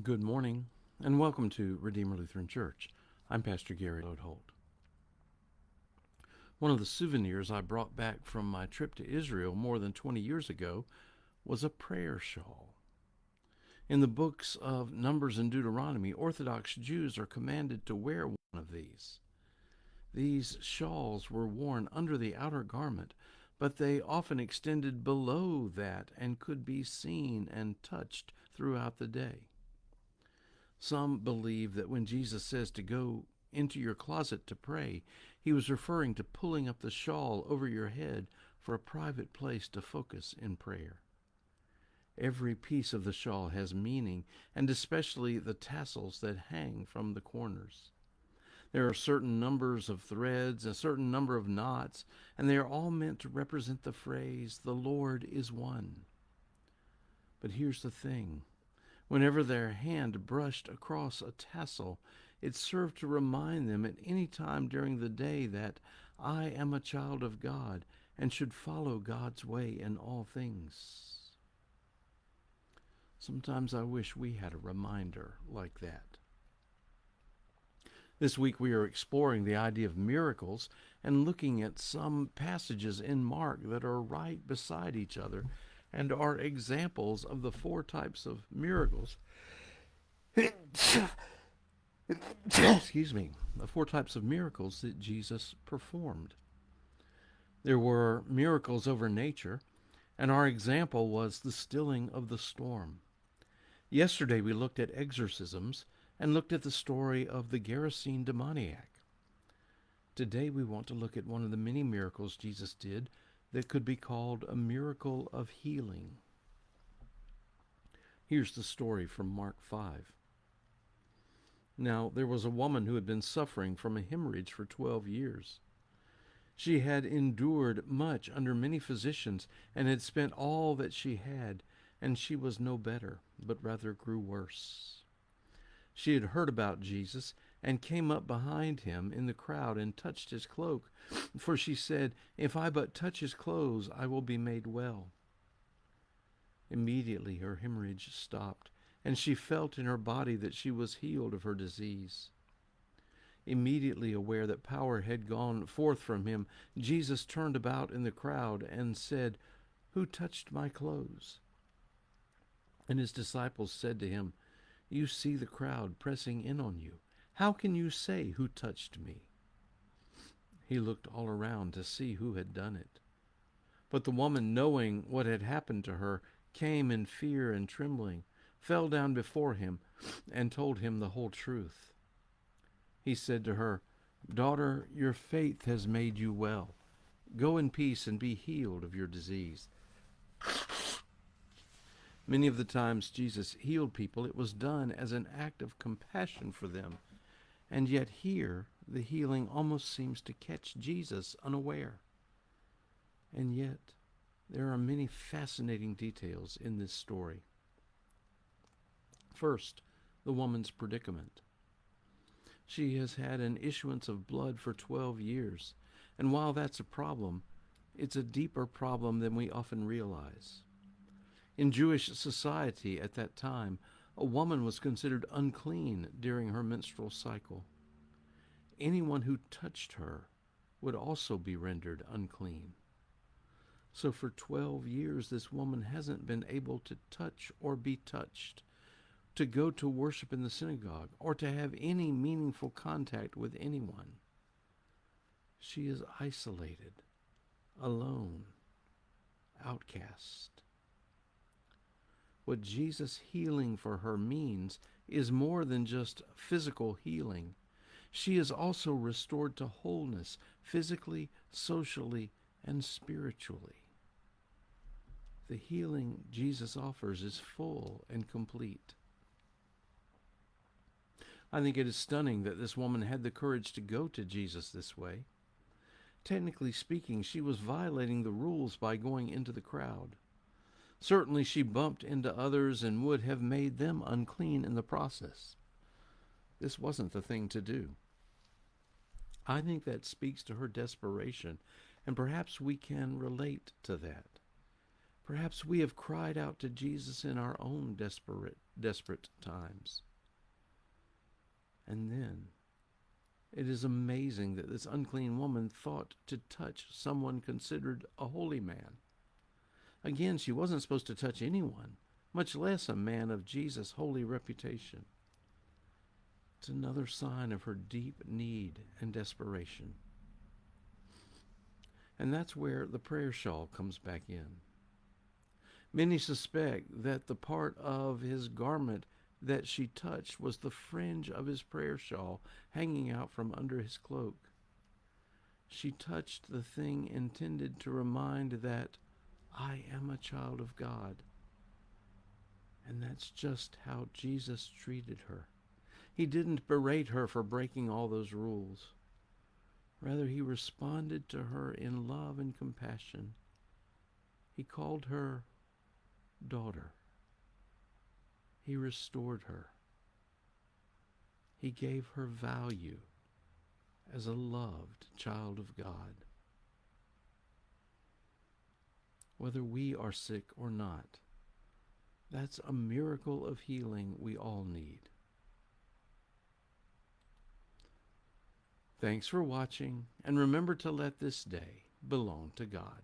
Good morning, and welcome to Redeemer Lutheran Church. I'm Pastor Gary Lodholt. One of the souvenirs I brought back from my trip to Israel more than 20 years ago was a prayer shawl. In the books of Numbers and Deuteronomy, Orthodox Jews are commanded to wear one of these. These shawls were worn under the outer garment, but they often extended below that and could be seen and touched throughout the day. Some believe that when Jesus says to go into your closet to pray, he was referring to pulling up the shawl over your head for a private place to focus in prayer. Every piece of the shawl has meaning, and especially the tassels that hang from the corners. There are certain numbers of threads, a certain number of knots, and they are all meant to represent the phrase, "The Lord is one." But here's the thing. Whenever their hand brushed across a tassel, it served to remind them at any time during the day that I am a child of God and should follow God's way in all things. Sometimes I wish we had a reminder like that. This week we are exploring the idea of miracles and looking at some passages in Mark that are right beside each other and are examples of the four types of miracles. Excuse me, the four types of miracles that Jesus performed. There were miracles over nature, and our example was the stilling of the storm. Yesterday we looked at exorcisms and looked at the story of the Gerasene demoniac. Today we want to look at one of the many miracles Jesus did that could be called a miracle of healing. Here's the story from Mark 5. Now, there was a woman who had been suffering from a hemorrhage for 12 years. She had endured much under many physicians and had spent all that she had, and she was no better, but rather grew worse. She had heard about Jesus and came up behind him in the crowd and touched his cloak, for she said, "If I but touch his clothes, I will be made well." Immediately her hemorrhage stopped, and she felt in her body that she was healed of her disease. Immediately aware that power had gone forth from him, Jesus turned about in the crowd and said, "Who touched my clothes?" And his disciples said to him, "You see the crowd pressing in on you. How can you say, 'Who touched me?'" He looked all around to see who had done it. But the woman, knowing what had happened to her, came in fear and trembling, fell down before him, and told him the whole truth. He said to her, "Daughter, your faith has made you well. Go in peace and be healed of your disease." Many of the times Jesus healed people, it was done as an act of compassion for them. And yet here, the healing almost seems to catch Jesus unaware. And yet, there are many fascinating details in this story. First, the woman's predicament. She has had an issuance of blood for 12 years, and while that's a problem, it's a deeper problem than we often realize. In Jewish society at that time, a woman was considered unclean during her menstrual cycle. Anyone who touched her would also be rendered unclean. So for 12 years, this woman hasn't been able to touch or be touched, to go to worship in the synagogue, or to have any meaningful contact with anyone. She is isolated, alone, outcast. What Jesus' healing for her means is more than just physical healing. She is also restored to wholeness, physically, socially, and spiritually. The healing Jesus offers is full and complete. I think it is stunning that this woman had the courage to go to Jesus this way. Technically speaking, she was violating the rules by going into the crowd. Certainly she bumped into others and would have made them unclean in the process. This wasn't the thing to do. I think that speaks to her desperation, and perhaps we can relate to that. Perhaps we have cried out to Jesus in our own desperate times. And then it is amazing that this unclean woman thought to touch someone considered a holy man. Again, she wasn't supposed to touch anyone, much less a man of Jesus' holy reputation. It's another sign of her deep need and desperation. And that's where the prayer shawl comes back in. Many suspect that the part of his garment that she touched was the fringe of his prayer shawl hanging out from under his cloak. She touched the thing intended to remind that I am a child of God. And that's just how Jesus treated her. He didn't berate her for breaking all those rules. Rather, he responded to her in love and compassion. He called her daughter. He restored her. He gave her value as a loved child of God. Whether we are sick or not, that's a miracle of healing we all need. Thanks for watching, and remember to let this day belong to God.